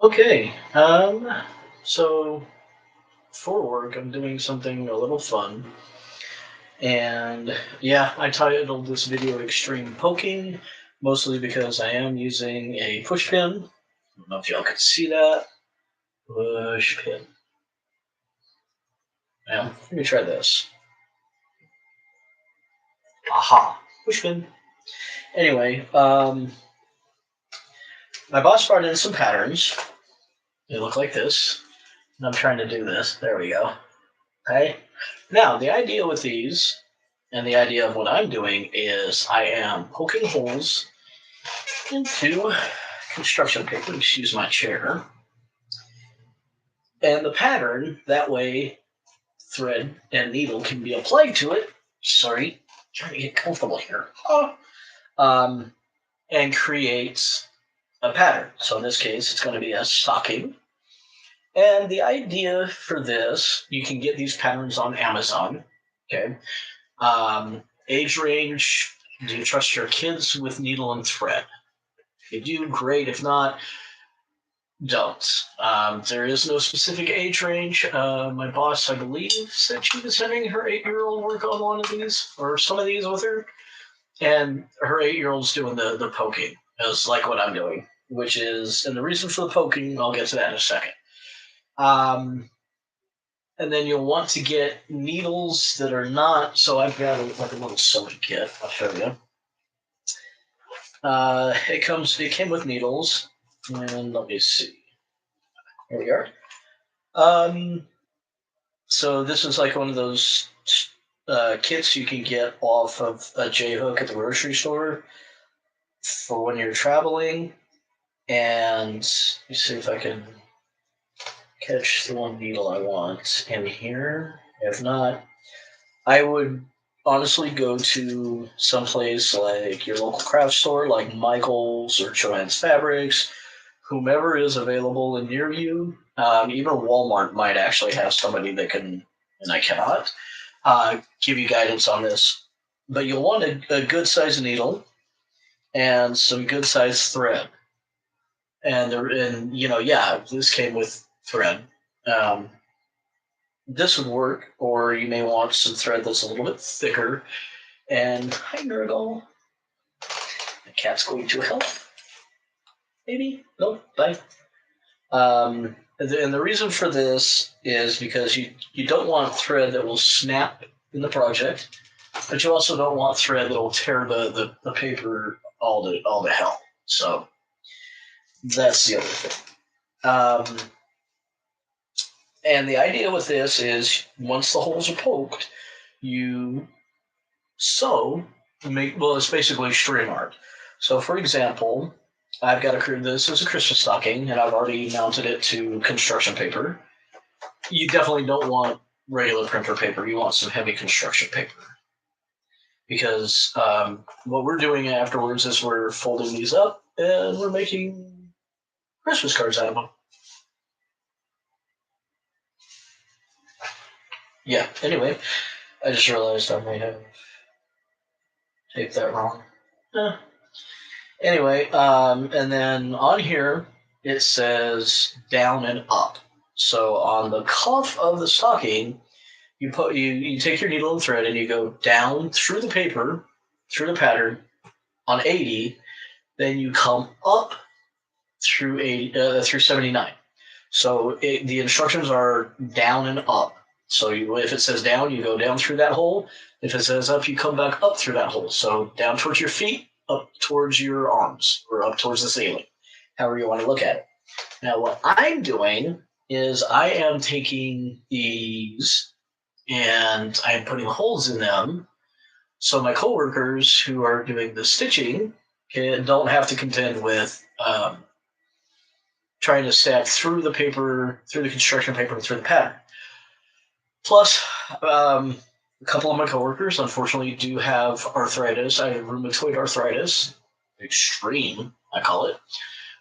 Okay. So for work, I'm doing something a little fun, and yeah, I titled this video "Extreme Poking," mostly because I am using a push pin. I don't know if y'all can see that push pin. Yeah, let me try this. Aha, push pin. Anyway, my boss brought in some patterns. They look like this, and I'm trying to do this. There we go. Okay. Now, the idea with these and the idea of what I'm doing is I am poking holes into construction paper, excuse my chair, and the pattern, that way thread and needle can be applied to it. Sorry, trying to get comfortable here. Um, and creates a pattern. So in this case, it's going to be a stocking. And the idea for this, you can get these patterns on Amazon. Okay. Age range, do you trust your kids with needle and thread? If you do, great. If not, don't. There is no specific age range. My boss, I believe, said she was having her 8-year-old work on one of these or some of these with her, and her 8-year-old's doing the poking, is like what I'm doing, which is, and the reason for the poking, I'll get to that in a second. And then you'll want to get needles that are not. So I've got like a little sewing kit. I'll show you. It came with needles, and let me see. Here we are. Um, so this is like one of those kits you can get off of a J Hook at the grocery store for when you're traveling. And let me see if I can catch the one needle I want in here. If not, I would honestly go to someplace like your local craft store, like Michael's or Joann's Fabrics, whomever is available and near you. Even Walmart might actually have somebody that can, and I cannot, give you guidance on this. But you'll want a good size needle and some good size thread. And yeah, this came with thread. Um, this would work, or you may want some thread that's a little bit thicker. And hi, Nurgle. The cat's going to help. Maybe? Nope. Bye. And the reason for this is because you don't want thread that will snap in the project, but you also don't want thread that will tear the paper all to hell. So that's the other thing. And the idea with this is once the holes are poked, you sew, well, it's basically string art. So for example, I've got this as a Christmas stocking, and I've already mounted it to construction paper. You definitely don't want regular printer paper. You want some heavy construction paper. Because what we're doing afterwards is we're folding these up and we're making Christmas cards out of them. Yeah, anyway, I just realized I may have taped that wrong. Eh. Anyway, and then on here it says down and up. So on the cuff of the stocking, you take your needle and thread and you go down through the paper, through the pattern on 80, then you come up through 79. So the instructions are down and up. So if it says down, you go down through that hole. If it says up, you come back up through that hole. So down towards your feet, up towards your arms, or up towards the ceiling, however you want to look at it. Now, what I'm doing is I am taking these and I'm putting holes in them so my coworkers who are doing the stitching don't have to contend with trying to stab through the paper, through the construction paper, through the pattern. Plus, a couple of my coworkers, unfortunately, do have arthritis. I have rheumatoid arthritis, extreme, I call it,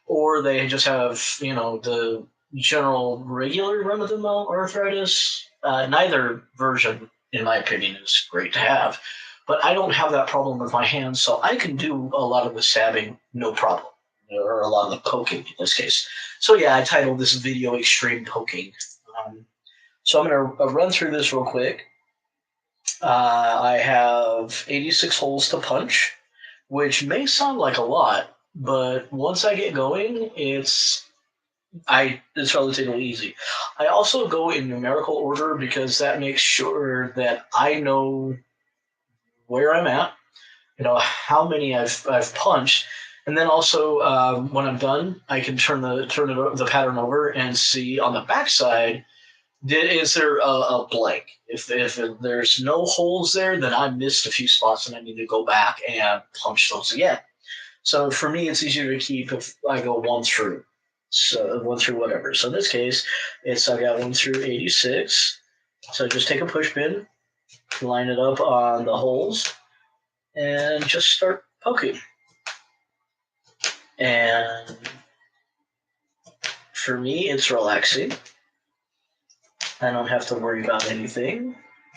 or they just have, the general regular run-of-the-mill arthritis. Neither version, in my opinion, is great to have, but I don't have that problem with my hands, so I can do a lot of the stabbing, no problem. or a lot of the poking in this case. So yeah, I titled this video Extreme Poking. So I'm going to run through this real quick. I have 86 holes to punch, which may sound like a lot, but once I get going, it's relatively easy. I also go in numerical order because that makes sure that I know where I'm at, how many I've punched, and then also when I'm done, I can turn the pattern over and see on the backside, is there a blank? If there's no holes there, then I missed a few spots and I need to go back and punch those again. So for me, it's easier to keep if I go one through. So one through whatever. So in this case, I got 1 through 86. So just take a push pin, line it up on the holes, and just start poking. And for me, it's relaxing. I don't have to worry about anything.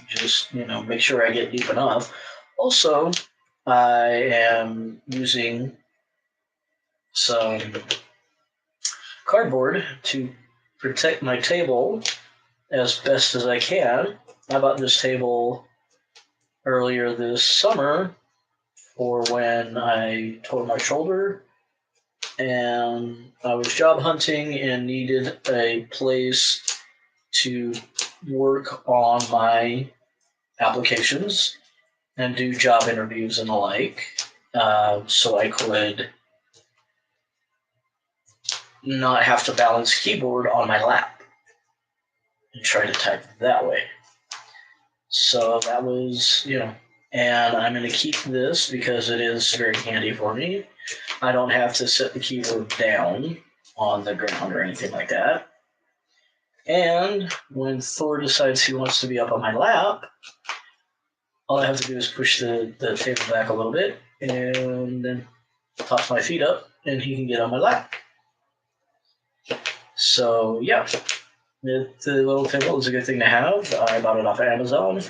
Just, make sure I get deep enough. Also, I am using some cardboard to protect my table as best as I can. I bought this table earlier this summer for when I tore my shoulder and I was job hunting and needed a place to work on my applications and do job interviews and the like, so I could not have to balance keyboard on my lap and try to type that way. So that was, and I'm going to keep this because it is very handy for me. I don't have to set the keyboard down on the ground or anything like that. And when Thor decides he wants to be up on my lap, all I have to do is push the table back a little bit and then toss my feet up and he can get on my lap. So yeah, the little table is a good thing to have. I bought it off of Amazon.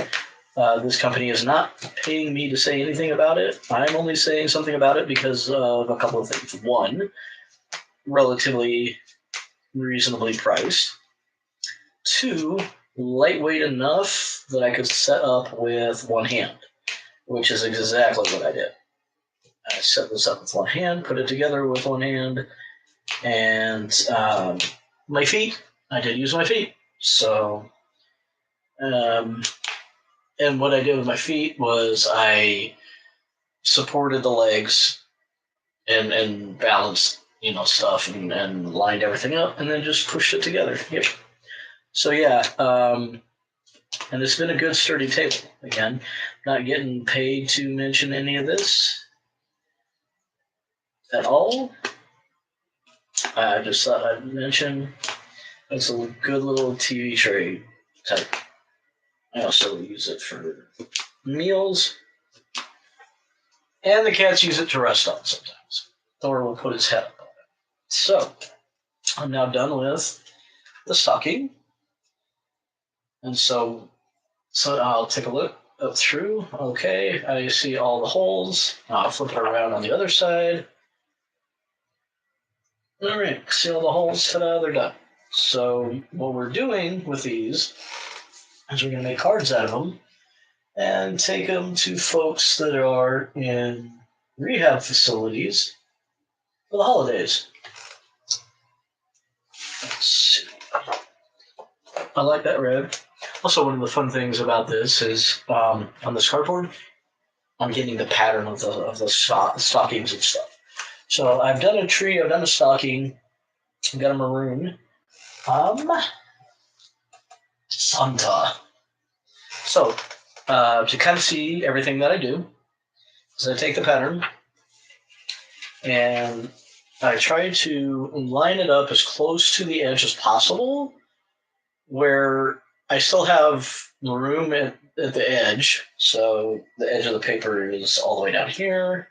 This company is not paying me to say anything about it. I'm only saying something about it because of a couple of things. One, relatively reasonably priced. Two, lightweight enough that I could set up with one hand, which is exactly what I did. I set this up with one hand, put it together with one hand, and my feet, I did use my feet. So, and what I did with my feet was I supported the legs and balanced, stuff and lined everything up and then just pushed it together. Yep. So yeah, and it's been a good sturdy table. Again, not getting paid to mention any of this at all. I just thought I'd mention it's a good little TV tray type. I also use it for meals. And the cats use it to rest on sometimes. Thor will put his head up on it. So, I'm now done with the stocking. And so I'll take a look up through. Okay, I see all the holes. I'll flip it around on the other side. All right, see all the holes? Ta-da, they're done. So what we're doing with these is we're going to make cards out of them and take them to folks that are in rehab facilities for the holidays. Let's see. I like that red. Also, one of the fun things about this is on this cardboard, I'm getting the pattern of the stockings and stuff. So I've done a tree, I've done a stocking, I've got a maroon. Santa. So, to kind of see everything that I do, is I take the pattern and I try to line it up as close to the edge as possible, where I still have room at the edge, so the edge of the paper is all the way down here,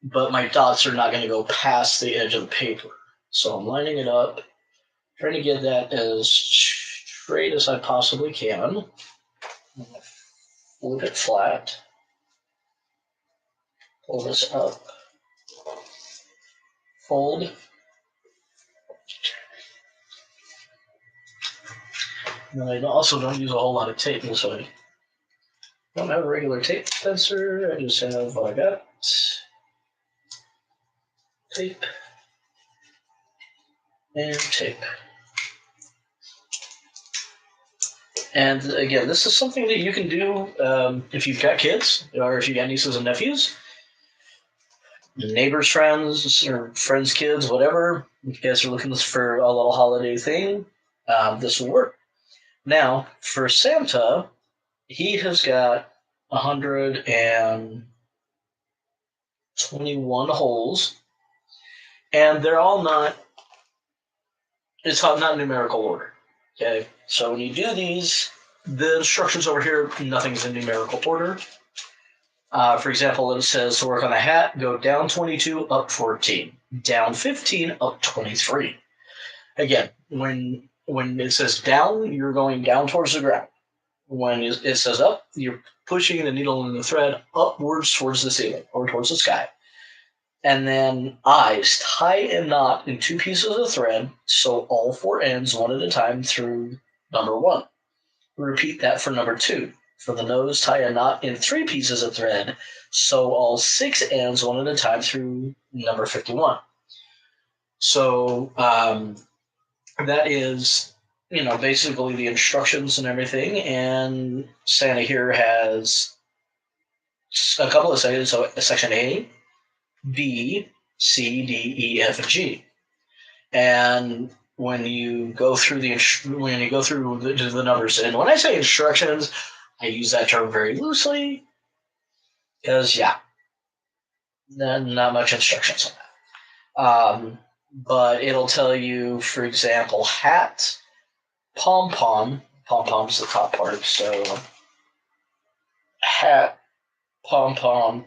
but my dots are not going to go past the edge of the paper. So I'm lining it up, trying to get that as straight as I possibly can. Flip it flat. Pull this up. fold. And I also don't use a whole lot of tape, so I don't have a regular tape dispenser. I just have what I got. Tape and tape. And again, this is something that you can do if you've got kids or if you've got nieces and nephews, neighbors, friends, or friends' kids, whatever. If you guys are looking for a little holiday thing, this will work. Now, for Santa, he has got 121 holes, and they're all not, it's not numerical order. Okay, so when you do these, the instructions over here, nothing's in numerical order. For example, it says to work on a hat, go down 22, up 14, down 15, up 23. Again, when it says down, you're going down towards the ground. When it says up, you're pushing the needle and the thread upwards towards the ceiling or towards the sky. And then eyes, tie a knot in 2 pieces of thread, sew all 4 ends one at a time through number 1. Repeat that for number 2. For the nose, tie a knot in 3 pieces of thread, sew all 6 ends one at a time through number 51. So that is, basically the instructions and everything. And Santa here has a couple of sections. So section A, B, C, D, E, F, and G. And when you go through the numbers, and when I say instructions, I use that term very loosely because, not much instructions on that. But it'll tell you, for example, hat, pom-pom. Pom-pom's the top part, so hat, pom-pom,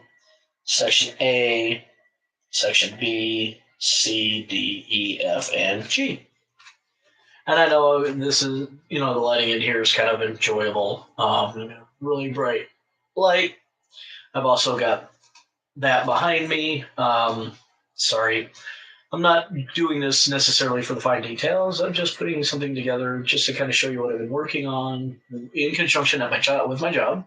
section A, section B, C, D, E, F, and G. And I know this is, the lighting in here is kind of enjoyable. Really bright light. I've also got that behind me. Sorry, I'm not doing this necessarily for the fine details. I'm just putting something together just to kind of show you what I've been working on in conjunction with my job.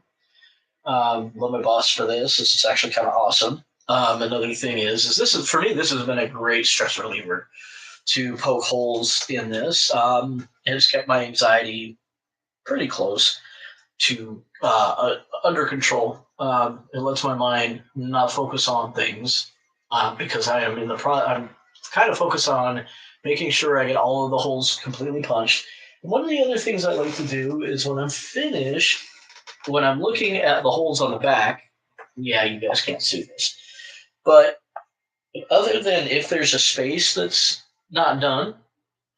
Love my boss for this. This is actually kind of awesome. Another thing is this is, for me, this has been a great stress reliever to poke holes in this. It has kept my anxiety pretty close to under control. It lets my mind not focus on things because I am I'm kind of focused on making sure I get all of the holes completely punched. And one of the other things I like to do is when I'm finished, when I'm looking at the holes on the back, you guys can't see this, but other than if there's a space that's not done,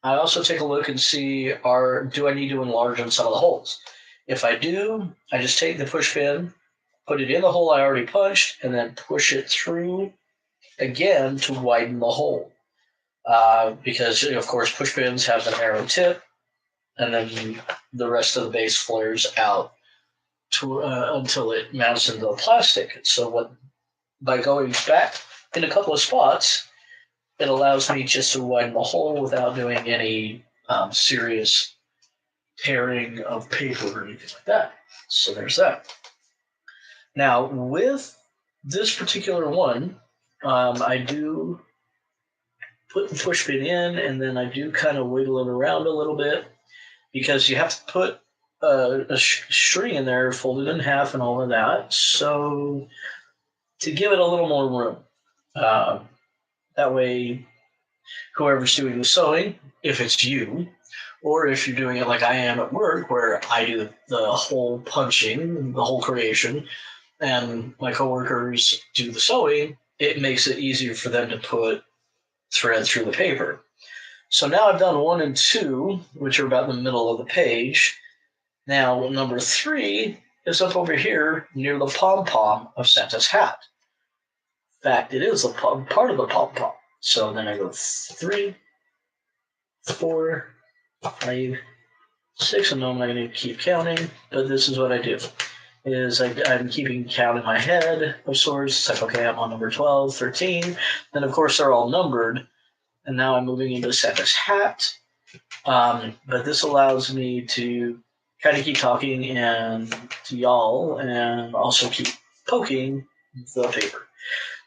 I also take a look and see, do I need to enlarge on some of the holes? If I do, I just take the push pin, put it in the hole I already punched, and then push it through again to widen the hole. Because, of course, push pins have an arrow tip, and then the rest of the base flares out until it mounts into the plastic. So by going back in a couple of spots, it allows me just to widen the hole without doing any serious tearing of paper or anything like that. So there's that. Now, with this particular one, I do put the push pin in, and then I do kind of wiggle it around a little bit because you have to put a string in there, fold it in half and all of that, so to give it a little more room. That way, whoever's doing the sewing, if it's you, or if you're doing it like I am at work, where I do the whole punching, the whole creation, and my coworkers do the sewing, it makes it easier for them to put thread through the paper. So now I've done 1 and 2, which are about in the middle of the page. Now number 3 is up over here near the pom-pom of Santa's hat. In fact, it is a part of the pom-pom. So then I go 3, 4, 5, 6, and I'm not going to keep counting, but this is what I do. is I'm keeping count in my head of sorts. It's like, okay, I'm on number 12, 13. Then, of course, they're all numbered. And now I'm moving into Santa's hat. But this allows me to kind of keep talking and to y'all and also keep poking the paper.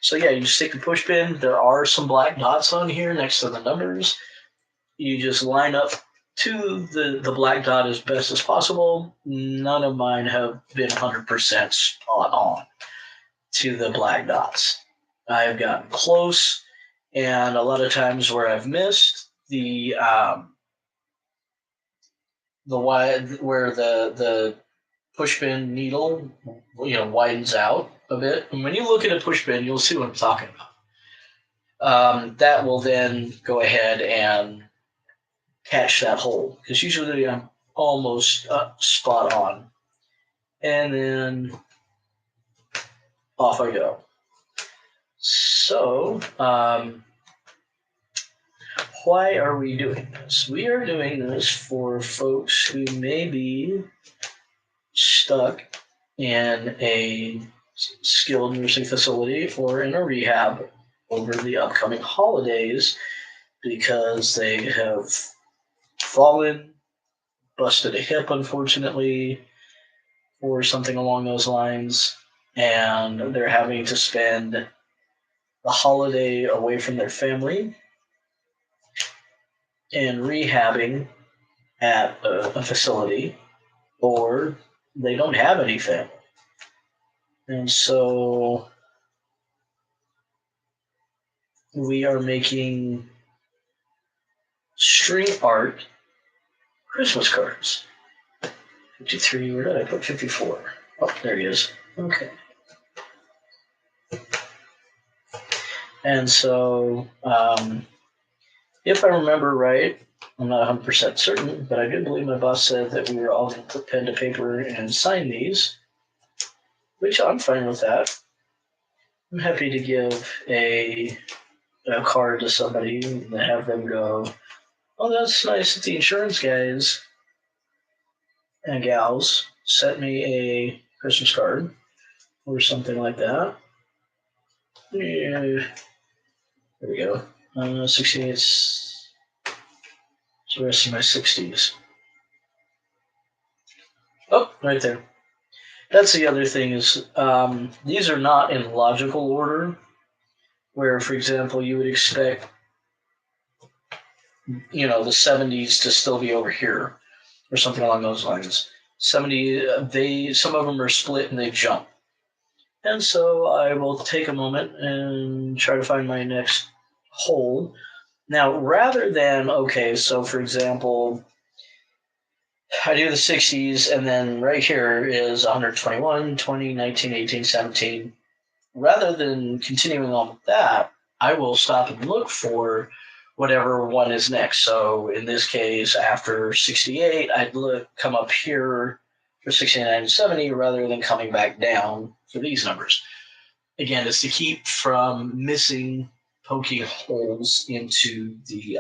So yeah, you stick the push pin. There are some black dots on here next to the numbers. You just line up to the black dot as best as possible. None of mine have been 100% spot on to the black dots. I've gotten close, and a lot of times where I've missed where the push pin needle widens out a bit. And when you look at a push pin, you'll see what I'm talking about. That will then go ahead and catch that hole, because usually I'm almost spot on. And then off I go. So, why are we doing this? We are doing this for folks who may be stuck in a skilled nursing facility or in a rehab over the upcoming holidays because they have fallen, busted a hip, unfortunately, or something along those lines, and they're having to spend the holiday away from their family and rehabbing at a facility, or they don't have any family. And so we are making string art Christmas cards. 53, where did I put 54? Oh, there he is. Okay. And so, if I remember right, I'm not 100% certain, but I do believe my boss said that we were all going to put pen to paper and sign these, which I'm fine with that. I'm happy to give a card to somebody and have them go, oh, that's nice that the insurance guys and gals sent me a Christmas card or something like that. Yeah, there we go. 68s. It's the rest of my 60s. Oh, right there. That's the other thing is these are not in logical order, where, for example, you would expect, the 70s to still be over here or something along those lines. Some of them are split and they jump. And so I will take a moment and try to find my next hole. Now, rather than, okay, so for example, I do the 60s, and then right here is 121, 20, 19, 18, 17. Rather than continuing on with that, I will stop and look for whatever one is next. So in this case, after 68, I'd come up here for 69 and 70 rather than coming back down for these numbers. Again, it's to keep from poking holes into the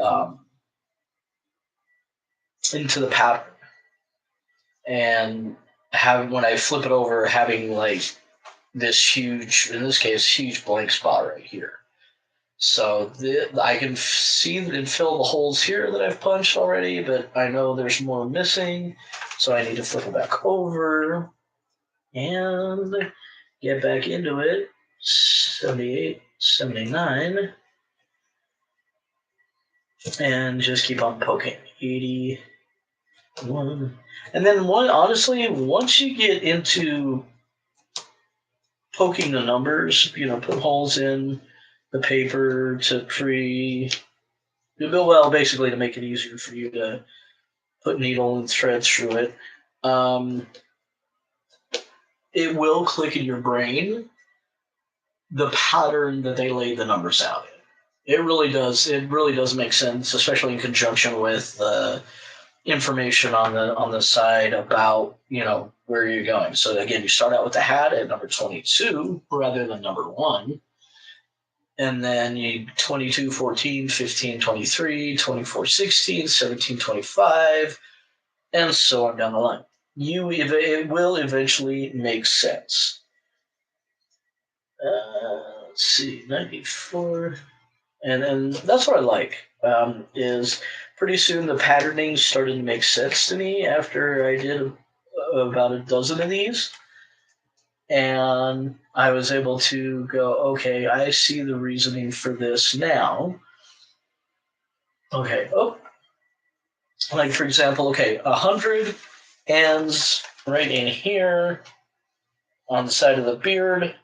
pattern, and when I flip it over, having like this huge, in this case, huge blank spot right here. So I can see and fill the holes here that I've punched already, but I know there's more missing, so I need to flip it back over and get back into it. 78, 79, and just keep on poking. 81, and then honestly, once you get into poking the numbers, put holes in the paper to basically to make it easier for you to put needle and thread through it. It will click in your brain the pattern that they laid the numbers out in. It really does. It really does make sense, especially in conjunction with the information on the side about where you're going. So again, you start out with the hat at number 22 rather than number 1. And then you 22, 14, 15, 23, 24, 16, 17, 25, and so on down the line. it will eventually make sense. Let's see, 94. And that's what I like, is pretty soon the patterning started to make sense to me after I did about a dozen of these. And I was able to go, okay, I see the reasoning for this now. Okay, like for example, okay, 100 ends right in here on the side of the beard.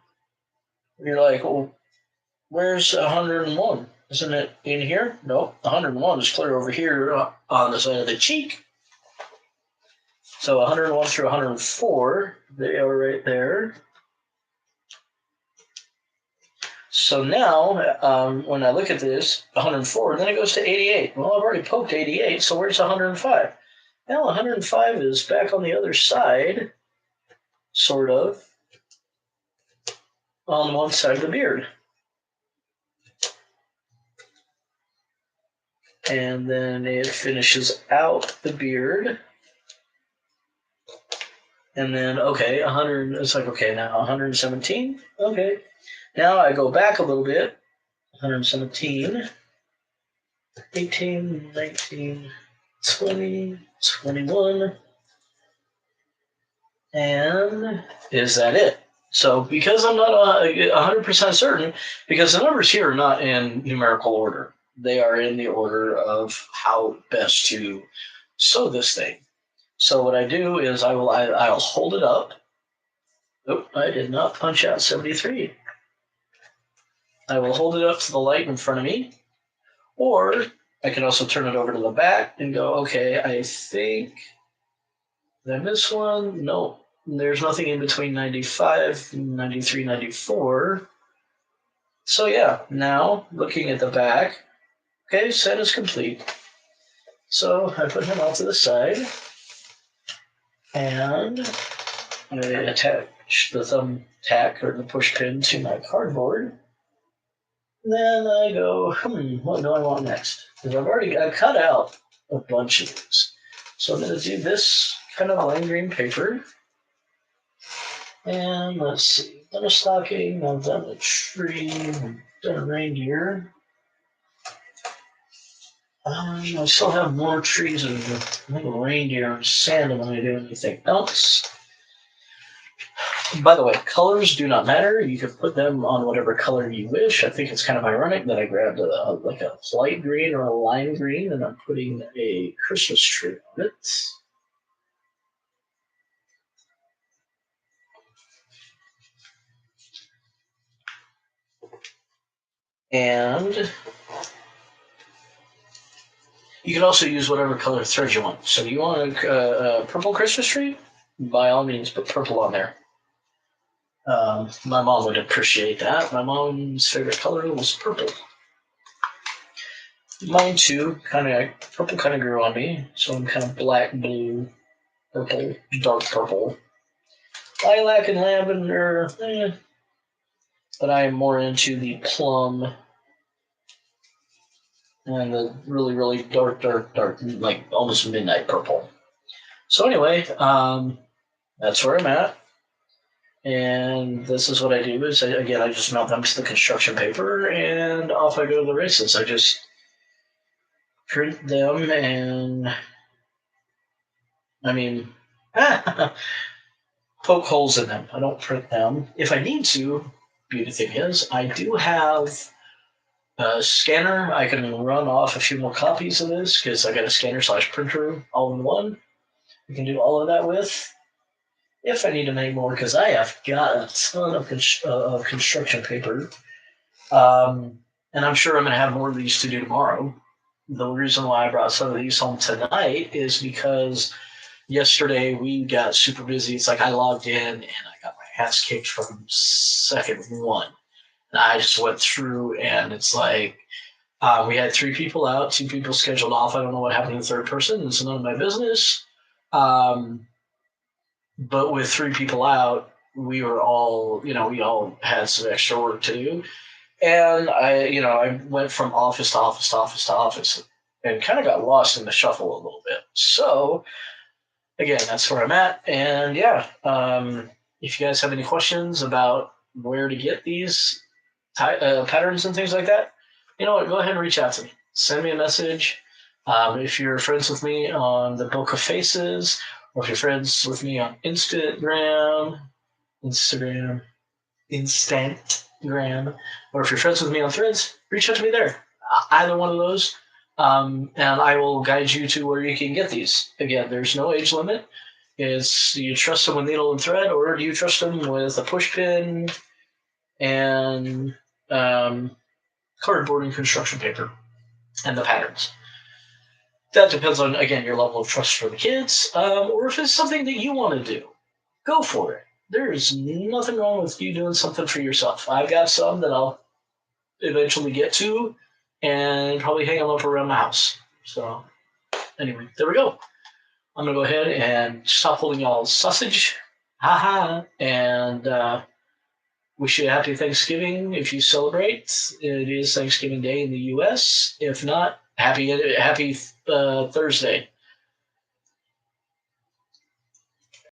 You're like, well, where's 101? Isn't it in here? Nope, 101 is clear over here on the side of the cheek. So 101 through 104, they are right there. So now, when I look at this, 104, then it goes to 88. Well, I've already poked 88, so where's 105? Well, 105 is back on the other side, sort of, on one side of the beard. And then it finishes out the beard. And then, okay, 100, it's like, okay, now 117, okay. Now I go back a little bit, 117, 18, 19, 20, 21, and is that it? So because I'm not 100% certain, because the numbers here are not in numerical order. They are in the order of how best to sew this thing. So what I do is I'll hold it up. Oh, I did not punch out 73. I will hold it up to the light in front of me, or I can also turn it over to the back and go, okay, I think, did I miss one? No, there's nothing in between 95, 93, 94. So yeah, now looking at the back, okay, set is complete. So I put him out to the side, and I attach the thumbtack or the push pin to my cardboard. Then I go, what do I want next? Because I've cut out a bunch of these. So I'm going to do this kind of lime green paper. And let's see, I've done a stocking, I've done a tree, I've done a reindeer. I still have more trees and a reindeer and Santa when I do anything else. By the way, colors do not matter. You can put them on whatever color you wish. I think it's kind of ironic that I grabbed like a light green or a lime green, and I'm putting a Christmas tree on it. And you can also use whatever color thread you want. So you want a purple Christmas tree? By all means, put purple on there. My mom would appreciate that. My mom's favorite color was purple. Mine too, purple kind of grew on me, so I'm kind of black, blue, purple, dark purple. Lilac and lavender, but I am more into the plum and the really, really dark, like almost midnight purple. So anyway, that's where I'm at. And this is what I do is, I just mount them to the construction paper, and off I go to the races. I just print them, and poke holes in them. I don't print them. If I need to, beauty thing is, I do have a scanner. I can run off a few more copies of this because I got a scanner/printer all in one. We can do all of that with. If I need to make more, because I have got a ton of construction paper. And I'm sure I'm going to have more of these to do tomorrow. The reason why I brought some of these home tonight is because yesterday we got super busy. It's like I logged in and I got my ass kicked from second one. And I just went through, and it's like we had 3 people out, 2 people scheduled off. I don't know what happened to the third person. It's none of my business. But with 3 people out, we all had some extra work to do. And I went from office to office to office to office and kind of got lost in the shuffle a little bit. So again, that's where I'm at. And yeah, if you guys have any questions about where to get these patterns and things like that, you know what? Go ahead and reach out to me. Send me a message. If you're friends with me on the Book of Faces, or if you're friends with me on Instagram, or if you're friends with me on Threads, reach out to me there. Either one of those, and I will guide you to where you can get these. Again, there's no age limit. It's, do you trust them with needle and thread, or do you trust them with a push pin and cardboard and construction paper and the patterns? That depends on, again, your level of trust for the kids, or if it's something that you want to do, go for it. There's nothing wrong with you doing something for yourself. I've got some that I'll eventually get to and probably hang them up around my house. So anyway, there we go. I'm going to go ahead and stop holding y'all's sausage. Haha. And wish you a happy Thanksgiving if you celebrate. It is Thanksgiving Day in the U.S. If not, happy Thursday.